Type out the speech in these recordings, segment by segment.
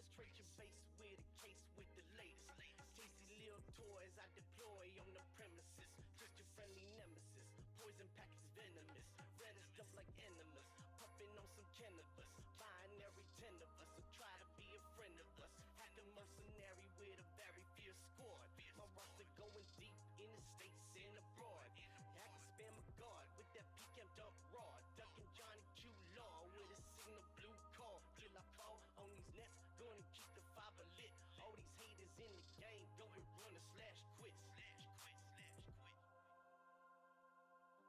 Illustrate your face with a case with the latest. Tasty little toys I deploy on the premises. Just your friendly nemesis. Poison packets venomous. Red is up like enemas. Puffing on some cannabis. Binary 10 of us. So try to be a friend of us. Hacker mercenary with a very fierce squad. My roster going deep in the states and abroad. I can spam a guard with that peak amped up raw. Ducking Johnny Q Law with a signal blue call. Till I fall on these nets, gonna keep the fiber lit. All these haters in the game, go and run a slash quit. Slash quit, slash quit.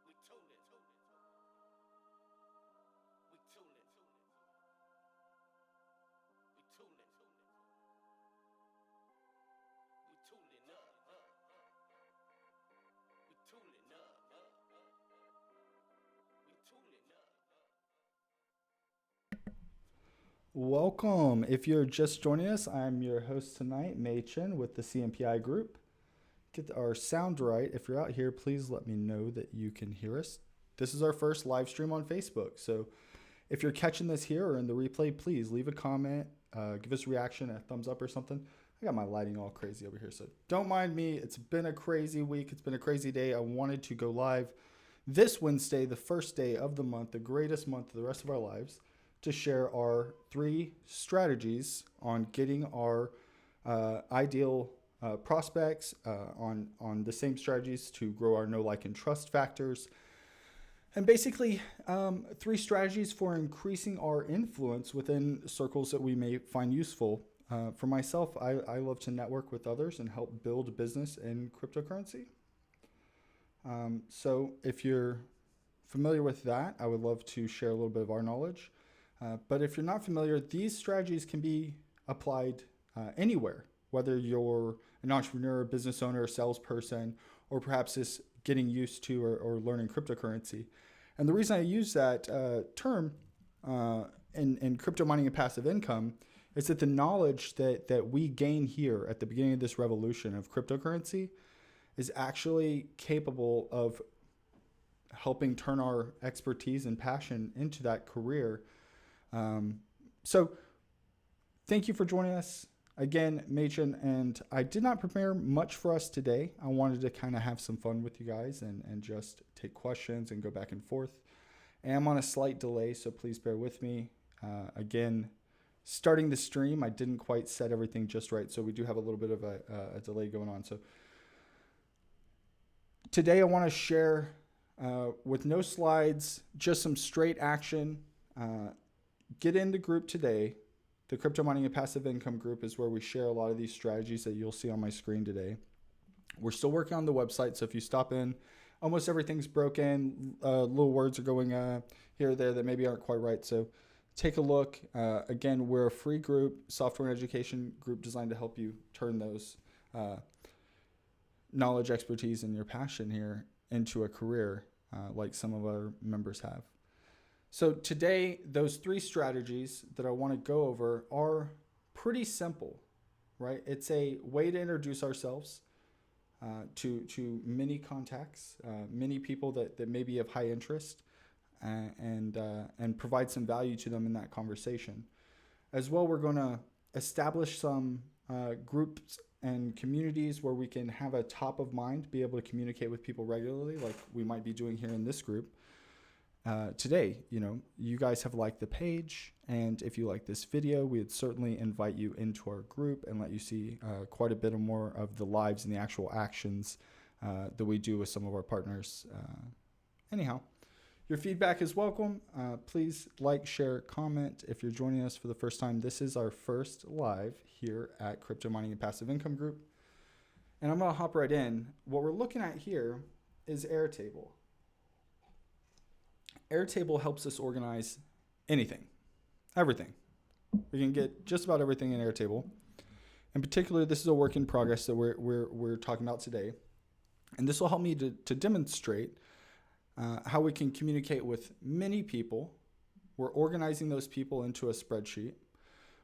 We tooling. We tooling. We tooling. We tooling up. We tooling up. We tooling up. Welcome. If you're just joining us, I'm your host tonight, Mei Chen with the CMPI Group. Get our sound right. If you're out here, please let me know that you can hear us. This is our first live stream on Facebook. So if you're catching this here or in the replay, please leave a comment, give us a reaction, a thumbs up or something. I got my lighting all crazy over here, so don't mind me. It's been a crazy week. It's been a crazy day. I wanted to go live this Wednesday, the first day of the month, the greatest month of the rest of our lives, to share our 3 strategies on getting our ideal prospects, on the same strategies to grow our know, like, and trust factors. And basically, 3 strategies for increasing our influence within circles that we may find useful. For myself, I love to network with others and help build a business in cryptocurrency. So if you're familiar with that, I would love to share a little bit of our knowledge. But if you're not familiar, these strategies can be applied anywhere, whether you're an entrepreneur, business owner, salesperson, or perhaps just getting used to or learning cryptocurrency. And the reason I use that term in crypto mining and passive income is that the knowledge that we gain here at the beginning of this revolution of cryptocurrency is actually capable of helping turn our expertise and passion into that career. So thank you for joining us again, Machen, and I did not prepare much for us today. I wanted to kind of have some fun with you guys and just take questions and go back and forth. I am on a slight delay, so please bear with me. Again, starting the stream, I didn't quite set everything just right, so we do have a little bit of a delay going on. So today I want to share with no slides, just some straight action. Get in the group today. The Crypto Mining and Passive Income group is where we share a lot of these strategies that you'll see on my screen today. We're still working on the website, so if you stop in, almost everything's broken. Little words are going here or there that maybe aren't quite right, so take a look. Again, we're a free group, software and education group designed to help you turn those knowledge, expertise, and your passion here into a career like some of our members have. So today, those 3 strategies that I want to go over are pretty simple, right? It's a way to introduce ourselves to many contacts, many people that may be of high interest, and provide some value to them in that conversation. As well, we're going to establish some groups and communities where we can have a top of mind, be able to communicate with people regularly, like we might be doing here in this group. Today, you guys have liked the page, and if you like this video, we would certainly invite you into our group and let you see quite a bit more of the lives and the actual actions that we do with some of our partners. Anyhow, your feedback is welcome. Please like, share, comment. If you're joining us for the first time, this is our first live here at Crypto Mining and Passive Income Group. And I'm going to hop right in. What we're looking at here is Airtable. Airtable helps us organize anything, everything. We can get just about everything in Airtable. In particular, this is a work in progress that we're talking about today. And this will help me to demonstrate how we can communicate with many people. We're organizing those people into a spreadsheet.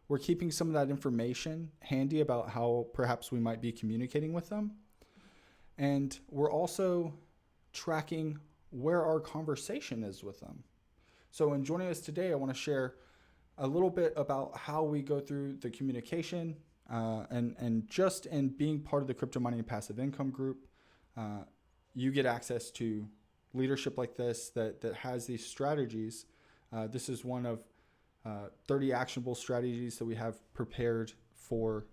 We're keeping some of that information handy about how perhaps we might be communicating with them. And we're also tracking where our conversation is with them. So in joining us today, I want to share a little bit about how we go through the communication, and just in being part of the Crypto Mining and Passive Income Group, you get access to leadership like this that has these strategies. This is one of 30 actionable strategies that we have prepared for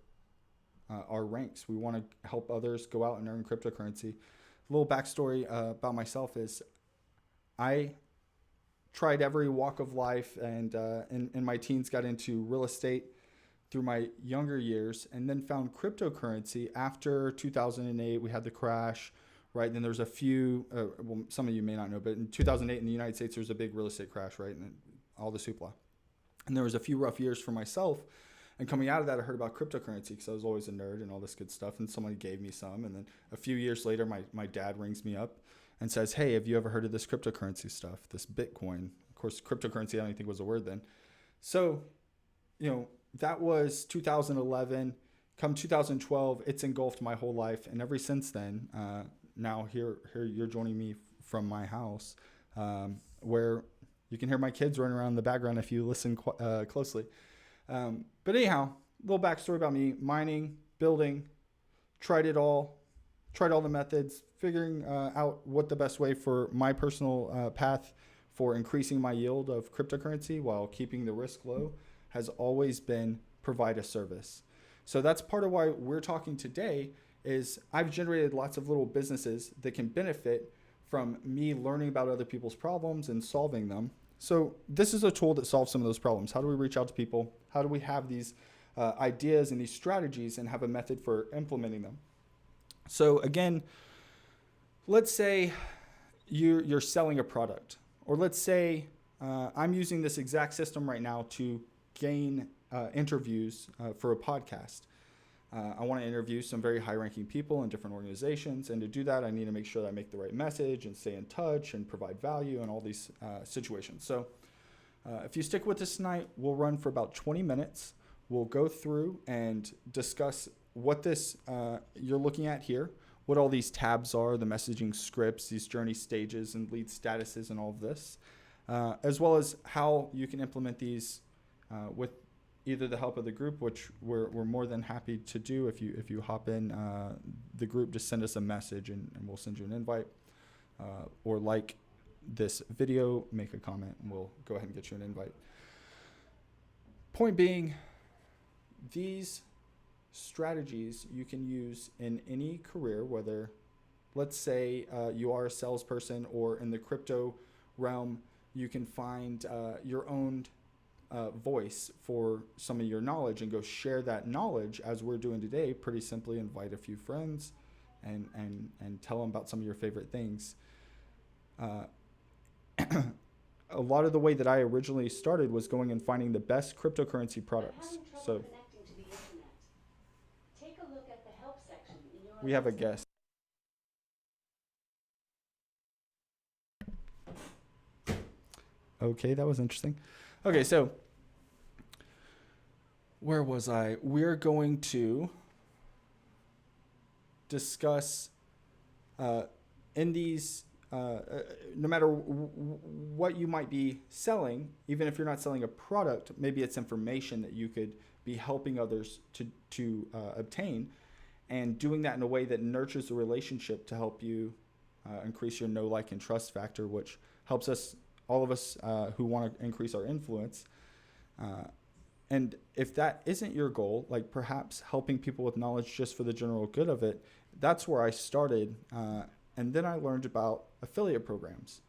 our ranks. We want to help others go out and earn cryptocurrency. A little backstory about myself is I tried every walk of life, and in my teens got into real estate through my younger years, and then found cryptocurrency after 2008. We had the crash, right? Then there's a few, well, some of you may not know, but in 2008 in the United States, there was a big real estate crash, right? And all this hoopla. And there was a few rough years for myself. And coming out of that, I heard about cryptocurrency because I was always a nerd and all this good stuff. And somebody gave me some. And then a few years later, my dad rings me up and says, hey, have you ever heard of this cryptocurrency stuff, this Bitcoin? Of course, cryptocurrency, I don't even think was a word then. So, that was 2011. Come 2012, it's engulfed my whole life. And ever since then, now here you're joining me from my house, where you can hear my kids running around in the background if you listen closely. But anyhow, a little backstory about me: mining, building, tried all the methods, figuring out what the best way for my personal path for increasing my yield of cryptocurrency while keeping the risk low has always been provide a service. So that's part of why we're talking today. Is I've generated lots of little businesses that can benefit from me learning about other people's problems and solving them. So this is a tool that solves some of those problems. How do we reach out to people? How do we have these ideas and these strategies and have a method for implementing them? So again, let's say you're selling a product, or let's say I'm using this exact system right now to gain interviews for a podcast. I want to interview some very high-ranking people in different organizations, and to do that, I need to make sure that I make the right message and stay in touch and provide value in all these situations. So if you stick with us tonight, we'll run for about 20 minutes. We'll go through and discuss what this you're looking at here, what all these tabs are, the messaging scripts, these journey stages and lead statuses and all of this, as well as how you can implement these with either the help of the group, which we're more than happy to do. If you hop in the group, just send us a message and we'll send you an invite, or like this video, make a comment, and we'll go ahead and get you an invite. Point being, these strategies you can use in any career, whether, let's say you are a salesperson, or in the crypto realm, you can find your own voice for some of your knowledge and go share that knowledge, as we're doing today. Pretty simply invite a few friends and tell them about some of your favorite things. A lot of the way that I originally started was going and finding the best cryptocurrency products. So take a look at the help section in your we have a guest. Okay, that was interesting. Okay, so where was I? We're going to discuss in these, no matter what you might be selling, even if you're not selling a product, maybe it's information that you could be helping others to obtain, and doing that in a way that nurtures the relationship to help you increase your know, like, and trust factor, which helps us, all of us who want to increase our influence. And if that isn't your goal, like perhaps helping people with knowledge just for the general good of it, that's where I started. And then I learned about affiliate programs.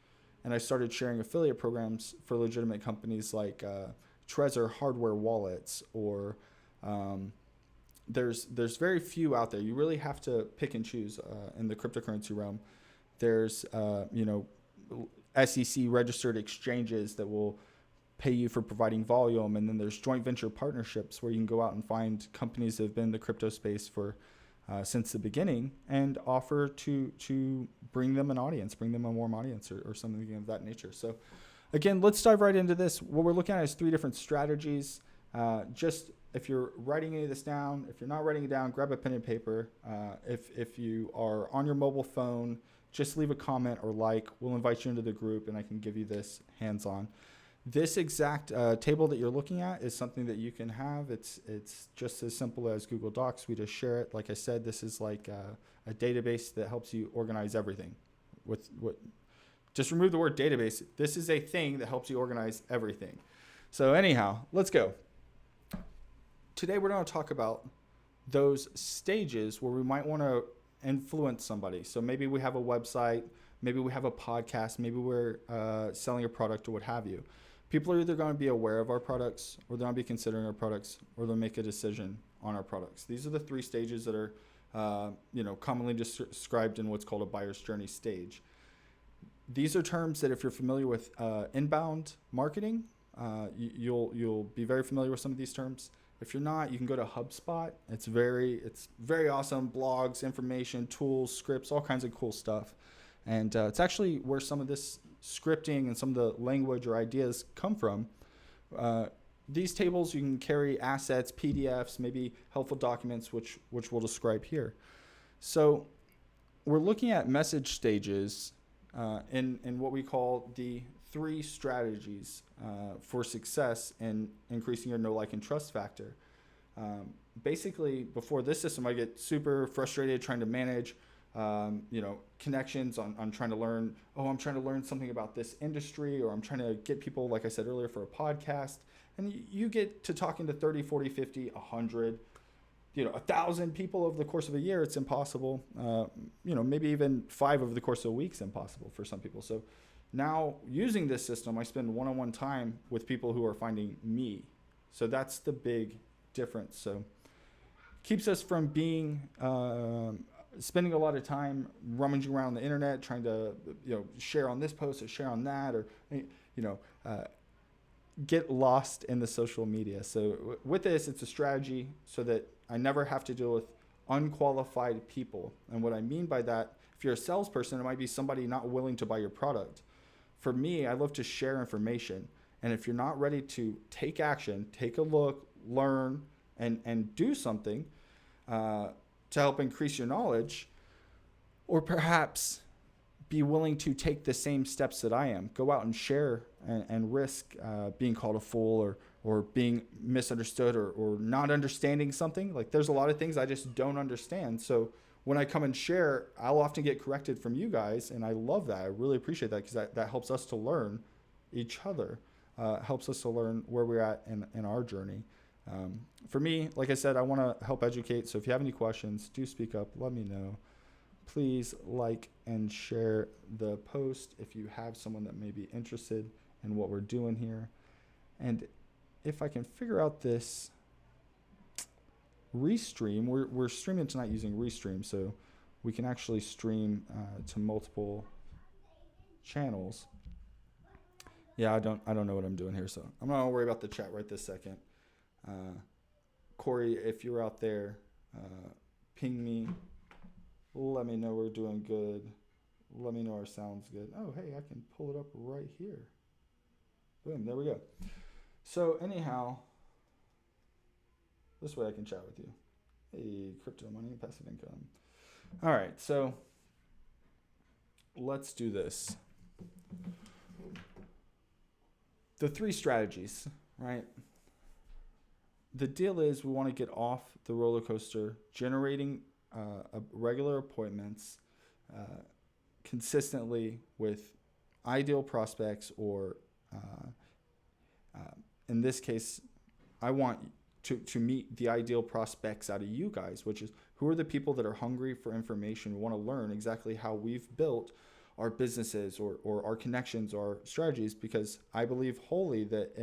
And I started sharing affiliate programs for legitimate companies like Trezor hardware wallets, or there's very few out there. You really have to pick and choose in the cryptocurrency realm. There's SEC registered exchanges that will pay you for providing volume, and then there's joint venture partnerships where you can go out and find companies that have been in the crypto space for since the beginning and offer to bring them an audience, bring them a warm audience, or something of that nature. So again, let's dive right into this. What we're looking at is 3 different strategies. Just if you're writing any of this down, if you're not writing it down, grab a pen and paper. If you are on your mobile phone, just leave a comment or like. We'll invite you into the group and I can give you this hands-on. This exact table that you're looking at is something that you can have. It's just as simple as Google Docs. We just share it. Like I said, this is like a database that helps you organize everything. Just remove the word database. This is a thing that helps you organize everything. So anyhow, let's go. Today we're going to talk about those stages where we might want to influence somebody. So maybe we have a website, maybe we have a podcast, maybe we're selling a product or what have you. People are either going to be aware of our products, or they're going to be considering our products, or they'll make a decision on our products. These are the three stages that are commonly described in what's called a buyer's journey stage. These are terms that if you're familiar with inbound marketing, you'll be very familiar with some of these terms. If you're not, you can go to HubSpot. It's very awesome. Blogs, information, tools, scripts, all kinds of cool stuff. And it's actually where some of this scripting and some of the language or ideas come from. These tables, you can carry assets, PDFs, maybe helpful documents, which we'll describe here. So we're looking at message stages in what we call the 3 strategies for success in increasing your know, like, and trust factor. Basically, before this system, I get super frustrated trying to manage connections on trying to learn, I'm trying to learn something about this industry, or I'm trying to get people, like I said earlier, for a podcast. And you get to talking to 30, 40, 50, 100, 1,000 people over the course of a year. It's impossible. Maybe even 5 over the course of a week's impossible for some people. So now using this system, I spend one-on-one time with people who are finding me. So that's the big difference. So keeps us from being spending a lot of time rummaging around the internet, trying to share on this post or share on that, or get lost in the social media. So with this, it's a strategy so that I never have to deal with unqualified people. And what I mean by that, if you're a salesperson, it might be somebody not willing to buy your product. For me, I love to share information. And if you're not ready to take action, take a look, learn, and do something to help increase your knowledge, or perhaps be willing to take the same steps that I am, go out and share and risk being called a fool or being misunderstood or not understanding something. Like, there's a lot of things I just don't understand. So when I come and share, I'll often get corrected from you guys, and I love that. I really appreciate that, because that helps us to learn each other, helps us to learn where we're at in our journey. For me, like I said, I want to help educate. So if you have any questions, do speak up. Let me know. Please like and share the post if you have someone that may be interested in what we're doing here. And if I can figure out this restream, we're streaming tonight using Restream, so we can actually stream to multiple channels. Yeah, I don't know what I'm doing here, so I'm not gonna worry about the chat right this second. Corey, if you're out there, ping me. Let me know we're doing good. Let me know our sound's good. Oh, hey, I can pull it up right here. Boom, there we go. So anyhow, this way I can chat with you. Hey, crypto money and passive income. All right, so let's do this. The 3 strategies, right? The deal is we want to get off the roller coaster, generating regular appointments consistently with ideal prospects, or in this case, I want to meet the ideal prospects out of you guys, which is who are the people that are hungry for information, want to learn exactly how we've built our businesses or our connections, our strategies, because I believe wholly that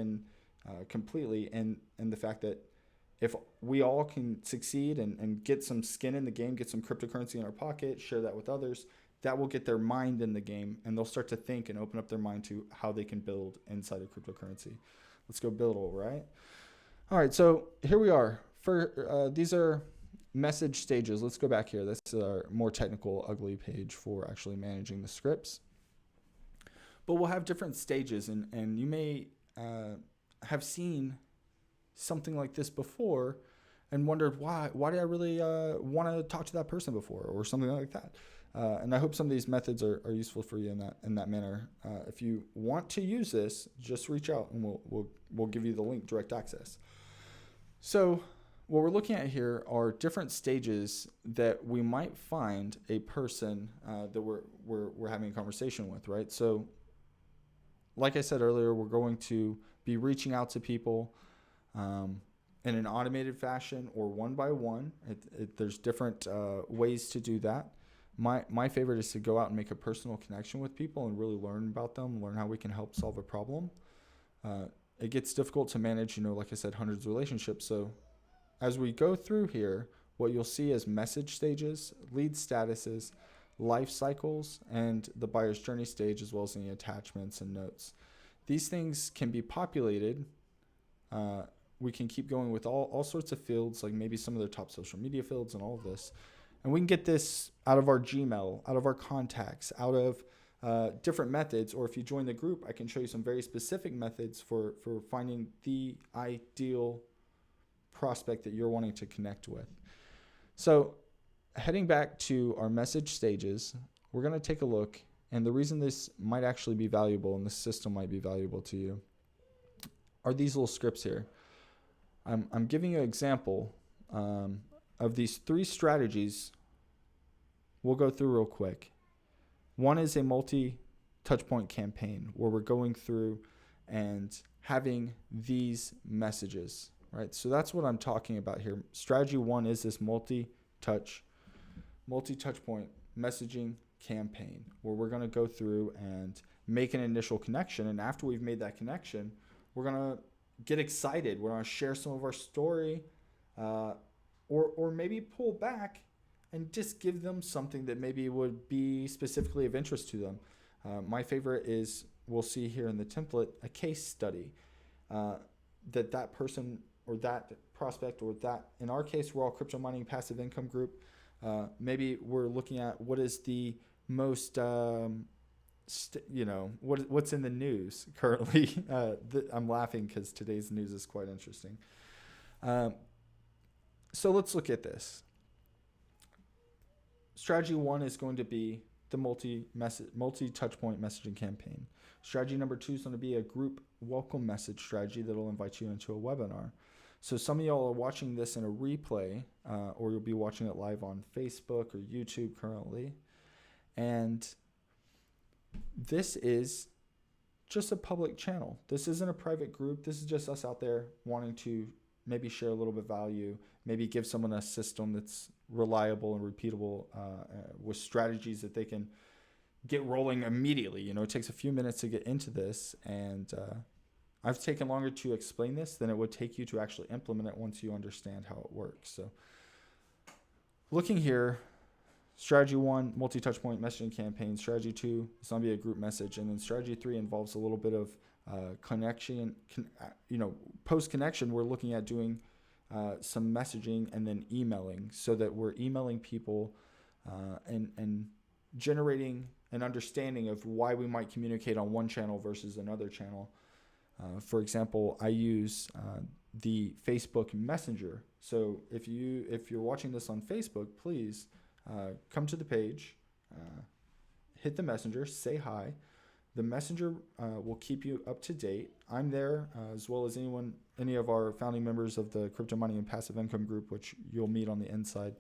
completely in the fact that if we all can succeed and get some skin in the game, get some cryptocurrency in our pocket, share that with others, that will get their mind in the game, and they'll start to think and open up their mind to how they can build inside of cryptocurrency. Let's go build, right? All right, so here we are. These are message stages. Let's go back here. This is our more technical, ugly page for actually managing the scripts. But we'll have different stages, and you may have seen something like this before, and wondered why did I really want to talk to that person before, or something like that. And I hope some of these methods are useful for you in that manner. If you want to use this, just reach out and we'll give you the link, direct access. So what we're looking at here are different stages that we might find a person that we're having a conversation with, right? So like I said earlier, we're going to be reaching out to people in an automated fashion or one by one. There's different ways to do that. My favorite is to go out and make a personal connection with people and really learn about them, learn how we can help solve a problem. It gets difficult to manage, like I said, hundreds of relationships. So as we go through here, what you'll see is message stages, lead statuses, life cycles, and the buyer's journey stage, as well as any attachments and notes. These things can be populated. We can keep going with all sorts of fields, like maybe some of the top social media fields and all of this. And we can get this out of our Gmail, out of our contacts, out of different methods. Or if you join the group, I can show you some very specific methods for finding the ideal prospect that you're wanting to connect with. So heading back to our message stages, we're going to take a look. And the reason this might actually be valuable and this system might be valuable to you are these little scripts here. I'm giving you an example of these 3 strategies. We'll go through real quick. One is a multi-touchpoint campaign where we're going through and having these messages, right? So that's what I'm talking about here. Strategy 1 is this multi-touchpoint messaging campaign where we're going to go through and make an initial connection. And after we've made that connection, we're going to get excited. We're going to share some of our story, or maybe pull back and just give them something that maybe would be specifically of interest to them. My favorite is, we'll see here in the template, a case study that person or that prospect, or that, in our case, we're all crypto mining passive income group. Maybe we're looking at what is the most, what's in the news currently. I'm laughing because today's news is quite interesting. So let's look at this. Strategy 1 is going to be the multi-touchpoint messaging campaign. Strategy number 2 is going to be a group welcome message strategy that will invite you into a webinar. So some of y'all are watching this in a replay, or you'll be watching it live on Facebook or YouTube currently. And this is just a public channel. This isn't a private group. This is just us out there wanting to maybe share a little bit of value, maybe give someone a system that's reliable and repeatable with strategies that they can get rolling immediately. It takes a few minutes to get into this, and I've taken longer to explain this than it would take you to actually implement it once you understand how it works. So looking here, strategy 1, multi-touchpoint messaging campaign. Strategy 2 is going to be a group message. And then strategy 3 involves a little bit of connection. Post-connection, we're looking at doing some messaging and then emailing, so that we're emailing people and generating an understanding of why we might communicate on one channel versus another channel. For example, I use the Facebook Messenger. So if you're watching this on Facebook, please come to the page, hit the Messenger, say hi. The Messenger will keep you up to date. I'm there, as well as any of our founding members of the Crypto Mining and Passive Income Group, which you'll meet on the inside.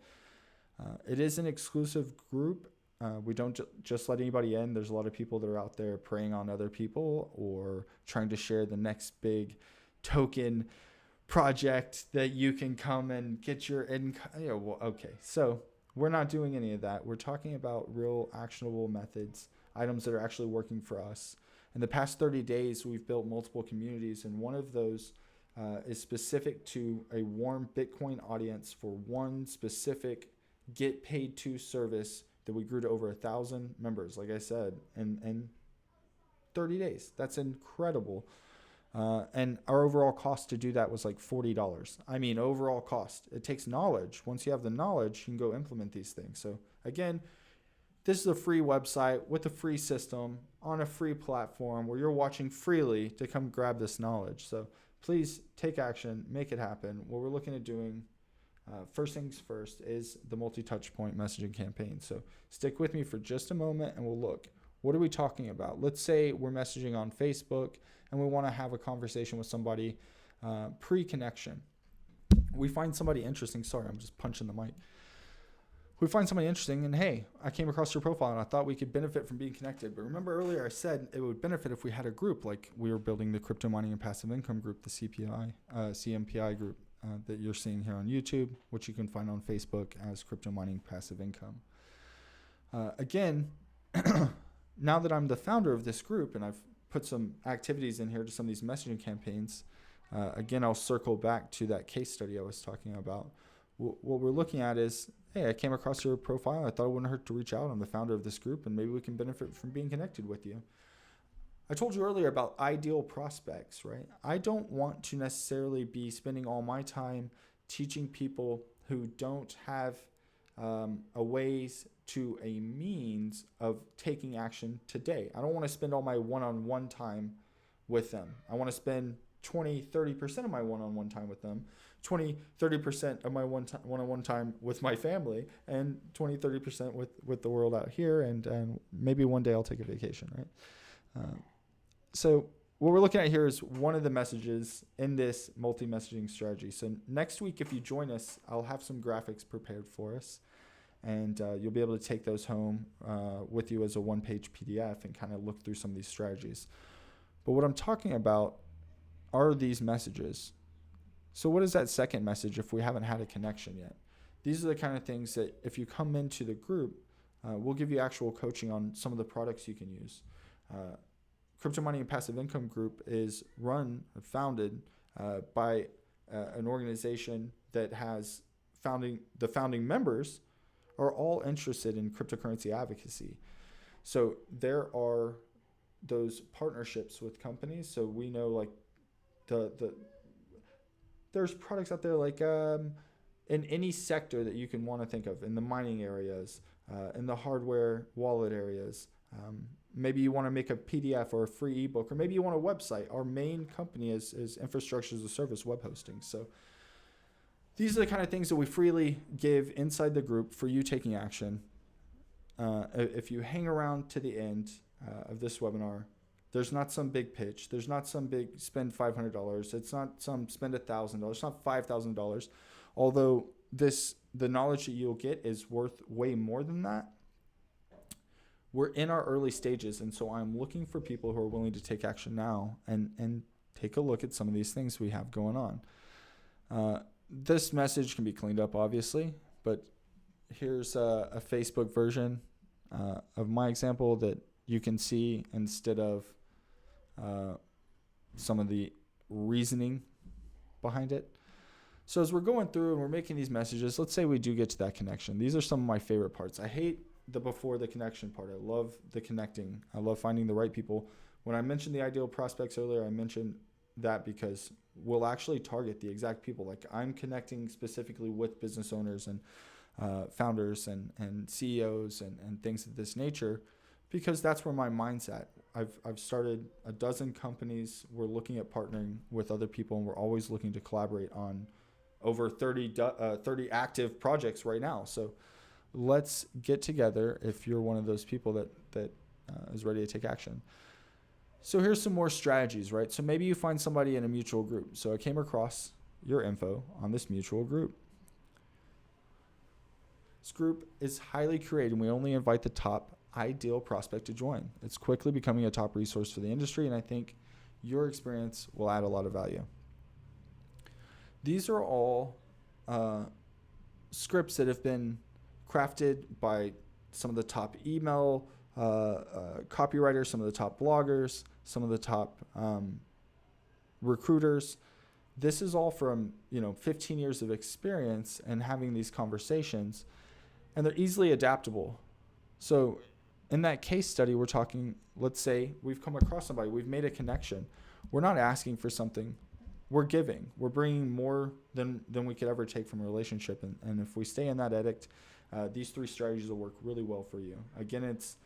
It is an exclusive group. We don't just let anybody in. There's a lot of people that are out there preying on other people or trying to share the next big token project that you can come and get your income. Okay, so we're not doing any of that. We're talking about real actionable methods, items that are actually working for us. In the past 30 days, we've built multiple communities, and one of those is specific to a warm Bitcoin audience for one specific get paid to service that we grew to over 1,000 members, like I said, in 30 days. That's incredible. And our overall cost to do that was like $40. I mean, overall cost. It takes knowledge. Once you have the knowledge, you can go implement these things. So again, this is a free website with a free system on a free platform where you're watching freely to come grab this knowledge. So please take action, make it happen. What we're looking at doing First things first is the multi-touch point messaging campaign. So stick with me for just a moment and we'll look. What are we talking about? Let's say we're messaging on Facebook and we want to have a conversation with somebody pre-connection. We find somebody interesting. Sorry, I'm just punching the mic. We find somebody interesting and hey, I came across your profile and I thought we could benefit from being connected. But remember earlier I said it would benefit if we had a group, like we were building the crypto mining and passive income group, the CMPI Group that you're seeing here on YouTube, which you can find on Facebook as Crypto Mining Passive Income. Again, now that I'm the founder of this group and I've put some activities in here to some of these messaging campaigns, again, I'll circle back to that case study I was talking about. What we're looking at is, hey, I came across your profile. I thought it wouldn't hurt to reach out. I'm the founder of this group, and maybe we can benefit from being connected with you. I told you earlier about ideal prospects, right? I don't want to necessarily be spending all my time teaching people who don't have a ways to a means of taking action today. I don't want to spend all my one-on-one time with them. I want to spend 20-30% of my one-on-one time with them, 20-30% of my one-on-one time with my family, and 20-30% with the world out here, and maybe one day I'll take a vacation, right? So what we're looking at here is one of the messages in this multi-messaging strategy. So next week, if you join us, I'll have some graphics prepared for us, and you'll be able to take those home with you as a one-page PDF and kind of look through some of these strategies. But what I'm talking about are these messages. So what is that second message if we haven't had a connection yet? These are the kind of things that if you come into the group, we'll give you actual coaching on some of the products you can use. Crypto Mining and Passive Income Group is founded by an organization that has the founding members are all interested in cryptocurrency advocacy. So there are those partnerships with companies. So we know like there's products out there like in any sector that you can want to think of, in the mining areas, in the hardware wallet areas. Maybe you want to make a PDF or a free ebook, or maybe you want a website. Our main company is infrastructure as a service web hosting. So these are the kind of things that we freely give inside the group for you taking action. If you hang around to the end of this webinar, there's not some big pitch. There's not some big spend $500. It's not some spend $1,000. It's not $5,000. Although the knowledge that you'll get is worth way more than that. We're in our early stages, and so I'm looking for people who are willing to take action now and take a look at some of these things we have going on. This message can be cleaned up, obviously, but here's a Facebook version of my example that you can see instead of some of the reasoning behind it. So as we're going through and we're making these messages, let's say we do get to that connection. These are some of my favorite parts. I hate the before the connection part. I love the connecting. I love finding the right people. When I mentioned the ideal prospects earlier, I mentioned that because we'll actually target the exact people. Like I'm connecting specifically with business owners and founders and CEOs and things of this nature, because that's where my mind's at. I've started a dozen companies. We're looking at partnering with other people, and we're always looking to collaborate on over 30 active projects right now. So let's get together if you're one of those people that is ready to take action. So here's some more strategies, right? So maybe you find somebody in a mutual group. So I came across your info on this mutual group. This group is highly curated, and we only invite the top ideal prospect to join. It's quickly becoming a top resource for the industry, and I think your experience will add a lot of value. These are all scripts that have been crafted by some of the top email copywriters, some of the top bloggers, some of the top recruiters. This is all from 15 years of experience and having these conversations, and they're easily adaptable. So in that case study, we're talking, let's say we've come across somebody, we've made a connection. We're not asking for something. We're giving. We're bringing more than we could ever take from a relationship. And if we stay in that edict, these three strategies will work really well for you. Again, it's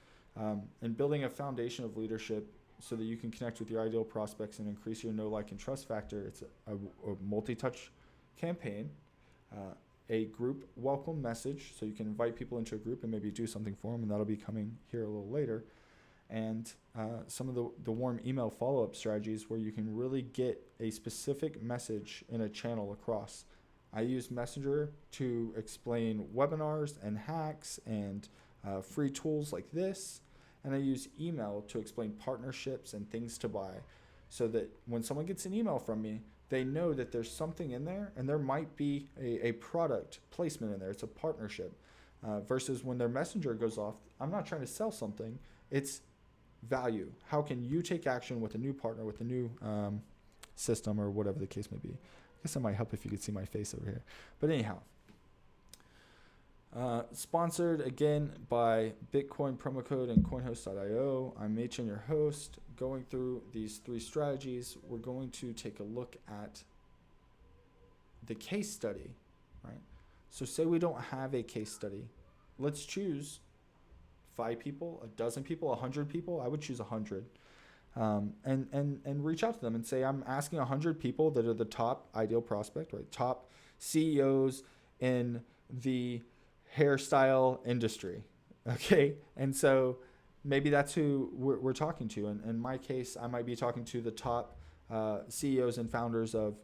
in building a foundation of leadership so that you can connect with your ideal prospects and increase your know, like, and trust factor. It's a multi-touch campaign. a group welcome message, so you can invite people into a group and maybe do something for them, and that'll be coming here a little later. And some of the warm email follow-up strategies where you can really get a specific message in a channel across. I use Messenger to explain webinars and hacks and free tools like this. And I use email to explain partnerships and things to buy, so that when someone gets an email from me, they know that there's something in there, and there might be a product placement in there. It's a partnership. Versus when their messenger goes off, I'm not trying to sell something. It's value. How can you take action with a new partner, with a new system, or whatever the case may be? I guess it might help if you could see my face over here. But anyhow, sponsored again by Bitcoin promo code and coinhost.io. I'm Machen, your host. Going through these 3 strategies, we're going to take a look at the case study, right? So say we don't have a case study. Let's choose 5 people, 12 people, 100 people. I would choose 100. And reach out to them and say, I'm asking 100 people that are the top ideal prospect, right? Top CEOs in the hairstyle industry. Okay. And so maybe that's who we're talking to. And in my case, I might be talking to the top CEOs and founders of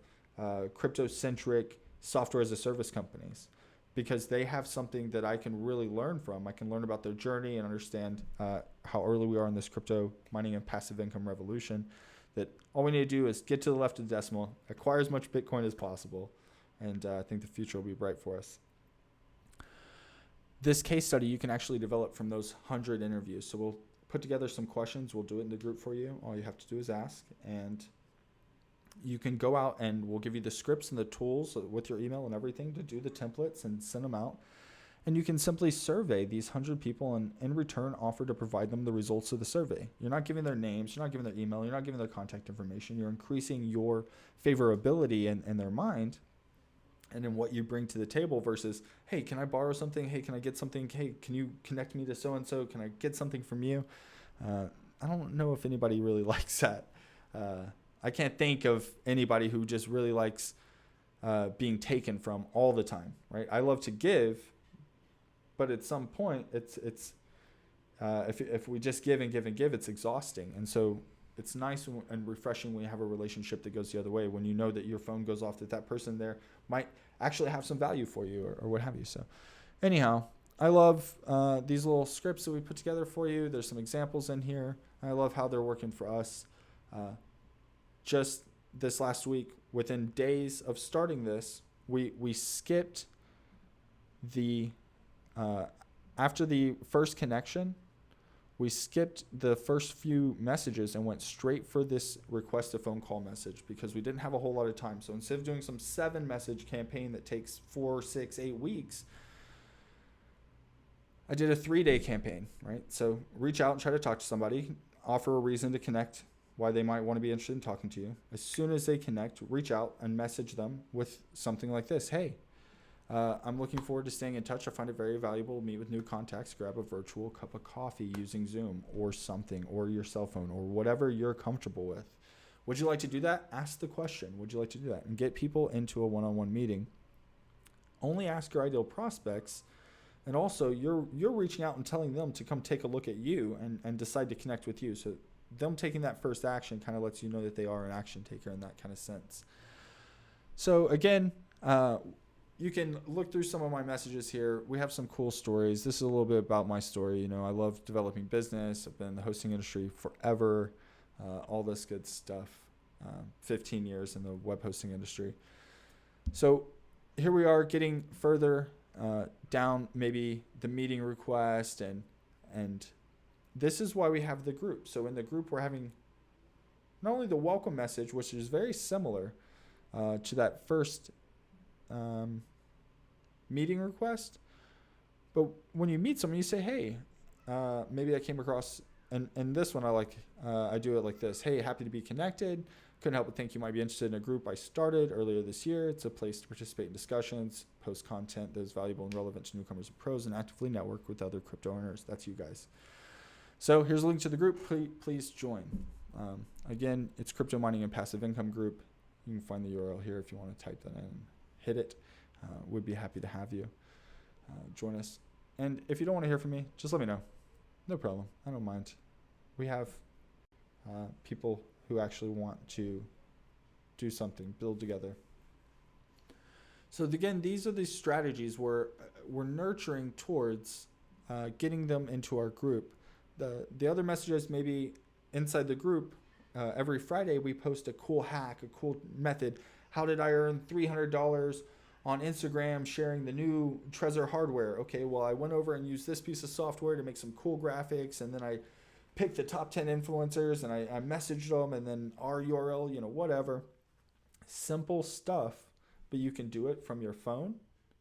crypto-centric software as a service companies, because they have something that I can really learn from. I can learn about their journey and understand how early we are in this crypto mining and passive income revolution, that all we need to do is get to the left of the decimal, acquire as much Bitcoin as possible, and I think the future will be bright for us. This case study you can actually develop from those 100 interviews. So we'll put together some questions. We'll do it in the group for you. All you have to do is ask, and you can go out and we'll give you the scripts and the tools with your email and everything to do the templates and send them out. And you can simply survey these 100 people and in return offer to provide them the results of the survey. You're not giving their names, you're not giving their email, you're not giving their contact information. You're increasing your favorability in their mind and in what you bring to the table versus, hey, can I borrow something? Hey, can I get something? Hey, can you connect me to so-and-so? Can I get something from you? I don't know if anybody really likes that. I can't think of anybody who just really likes being taken from all the time, right? I love to give, but at some point, if we just give and give and give, it's exhausting. And so it's nice and refreshing when you have a relationship that goes the other way, when you know that your phone goes off, that person there might actually have some value for you or what have you. So anyhow, I love these little scripts that we put together for you. There's some examples in here. I love how they're working for us. Just this last week, within days of starting this, we skipped the after the first connection, we skipped the first few messages and went straight for this request a phone call message because we didn't have a whole lot of time. So instead of doing some 7-message campaign that takes 4, 6, 8 weeks, I did a 3-day campaign, right? So reach out and try to talk to somebody, offer a reason to connect, why they might want to be interested in talking to you. As soon as they connect, reach out and message them with something like this. Hey, I'm looking forward to staying in touch. I find it very valuable. Meet with new contacts. Grab a virtual cup of coffee using Zoom or something, or your cell phone, or whatever you're comfortable with. Would you like to do that? Ask the question. Would you like to do that? And get people into a one-on-one meeting. Only ask your ideal prospects. And also, you're reaching out and telling them to come take a look at you and decide to connect with you. So them taking that first action kind of lets you know that they are an action taker in that kind of sense. So again, you can look through some of my messages here. We have some cool stories. This is a little bit about my story. You know, I love developing business. I've been in the hosting industry forever, all this good stuff. 15 years in the web hosting industry. So here we are getting further down maybe the meeting request and this is why we have the group. So in the group, we're having not only the welcome message, which is very similar to that first meeting request, but when you meet someone, you say, hey, maybe I came across, and this one I do it like this. Hey, happy to be connected. Couldn't help but think you might be interested in a group I started earlier this year. It's a place to participate in discussions, post content that is valuable and relevant to newcomers and pros, and actively network with other crypto owners. That's you guys. So here's a link to the group. Please join. Again, it's Crypto Mining and Passive Income Group. You can find the URL here if you want to type that in and hit it. We'd be happy to have you join us. And if you don't want to hear from me, just let me know. No problem. I don't mind. We have people who actually want to do something, build together. So again, these are the strategies we're nurturing towards getting them into our group. The other messages, maybe inside the group, every Friday we post a cool hack, a cool method. How did I earn $300 on Instagram sharing the new Trezor hardware? Okay, well, I went over and used this piece of software to make some cool graphics, and then I picked the top 10 influencers and I messaged them, and then our URL, whatever. Simple stuff, but you can do it from your phone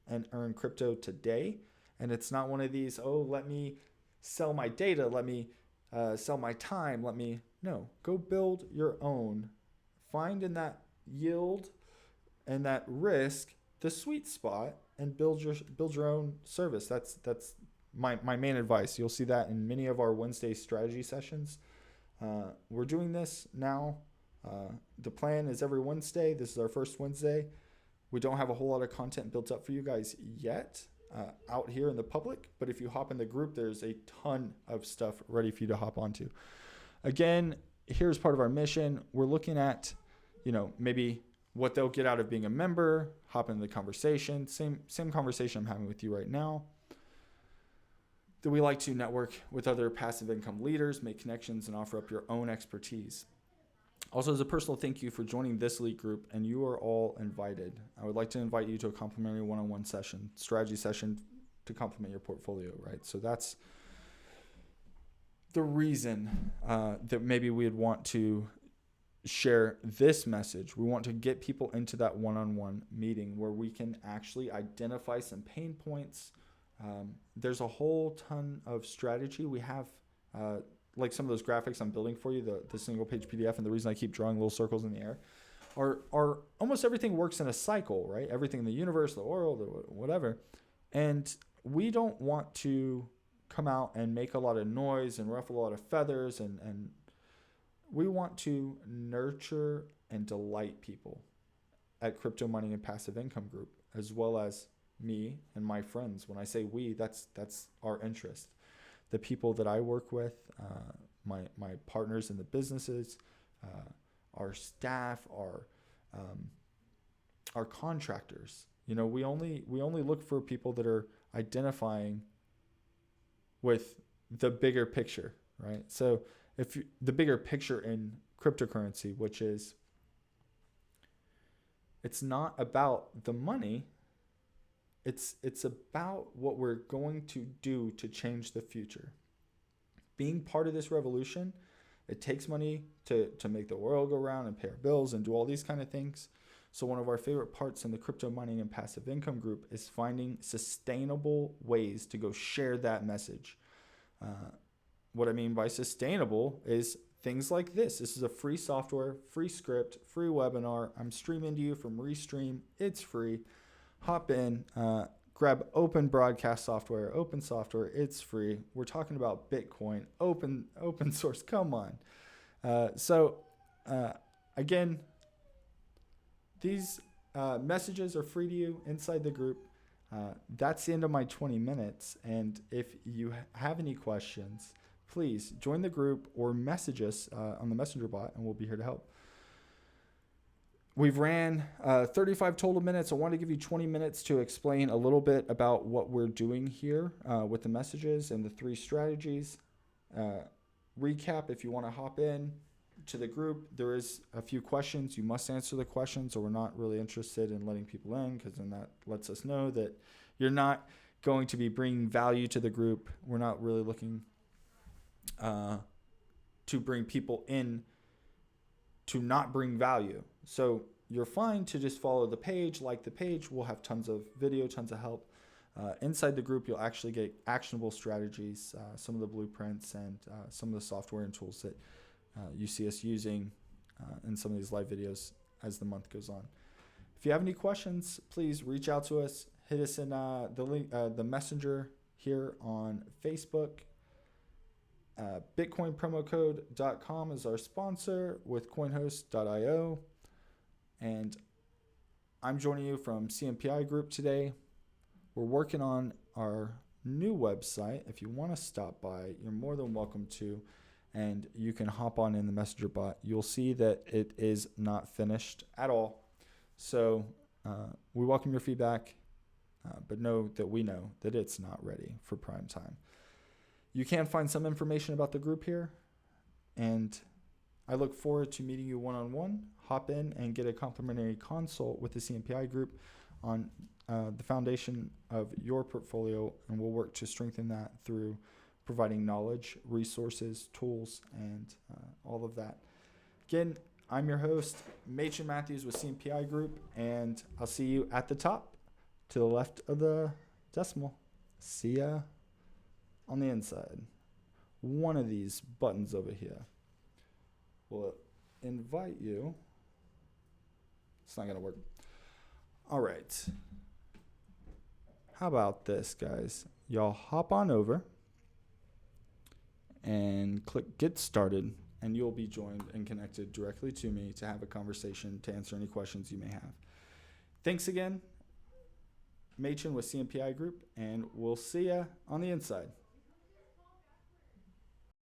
and earn crypto today. And it's not one of these, let me sell my data, let me sell my time, no, go build your own. Find in that yield and that risk the sweet spot and build your own service. That's my main advice. You'll see that in many of our Wednesday strategy sessions. We're doing this now. The plan is every Wednesday. This is our first Wednesday. We don't have a whole lot of content built up for you guys yet out here in the public, but if you hop in the group, there's a ton of stuff ready for you to hop onto. Again, here's part of our mission. We're looking at, maybe what they'll get out of being a member, hop into the conversation, same conversation I'm having with you right now. That we like to network with other passive income leaders, make connections, and offer up your own expertise. Also, as a personal thank you for joining this elite group, and you are all invited. I would like to invite you to a complimentary one-on-one session, strategy session to complement your portfolio, right? So that's the reason that maybe we'd want to share this message. We want to get people into that one-on-one meeting where we can actually identify some pain points. There's a whole ton of strategy. We have like some of those graphics I'm building for you, the single page PDF, and the reason I keep drawing little circles in the air are almost everything works in a cycle, right? Everything in the universe, the world, whatever. And we don't want to come out and make a lot of noise and ruffle a lot of feathers, and we want to nurture and delight people at Crypto Mining and Passive Income Group, as well as me and my friends. When I say we, that's our interest. The people that I work with, my partners in the businesses, our staff, our contractors. We only look for people that are identifying with the bigger picture, right? So the bigger picture in cryptocurrency, which is, it's not about the money. It's about what we're going to do to change the future. Being part of this revolution, it takes money to make the world go round and pay our bills and do all these kind of things. So one of our favorite parts in the Crypto Mining and Passive Income Group is finding sustainable ways to go share that message. What I mean by sustainable is things like this. This is a free software, free script, free webinar. I'm streaming to you from Restream. It's free. Hop in, grab open broadcast software, open software. It's free. We're talking about Bitcoin, open source. Come on. Again, these messages are free to you inside the group. That's the end of my 20 minutes. And if you have any questions, please join the group or message us on the messenger bot, and we'll be here to help. We've ran 35 total minutes. I want to give you 20 minutes to explain a little bit about what we're doing here with the messages and the 3 strategies. Recap, if you want to hop in to the group, there is a few questions. You must answer the questions, or we're not really interested in letting people in, because then that lets us know that you're not going to be bringing value to the group. We're not really looking to bring people in to not bring value. So you're fine to just follow the page, like the page. We'll have tons of video, tons of help. Inside the group, you'll actually get actionable strategies, some of the blueprints, and some of the software and tools that you see us using in some of these live videos as the month goes on. If you have any questions, please reach out to us. Hit us in the link, the messenger here on Facebook. BitcoinPromoCode.com is our sponsor with CoinHost.io. And I'm joining you from CMPI Group today. We're working on our new website. If you want to stop by, you're more than welcome to, and you can hop on in the messenger bot. You'll see that it is not finished at all. So we welcome your feedback, but know that we know that it's not ready for prime time. You can find some information about the group here, and I look forward to meeting you one-on-one. Hop in and get a complimentary consult with the CMPI Group on the foundation of your portfolio, and we'll work to strengthen that through providing knowledge, resources, tools, and all of that. Again, I'm your host, Machen Matthews with CMPI Group, and I'll see you at the top to the left of the decimal. See ya on the inside. One of these buttons over here will invite you. It's not going to work. All right. How about this, guys? Y'all hop on over and click Get Started, and you'll be joined and connected directly to me to have a conversation, to answer any questions you may have. Thanks again, Machen with CMPI Group, and we'll see ya on the inside.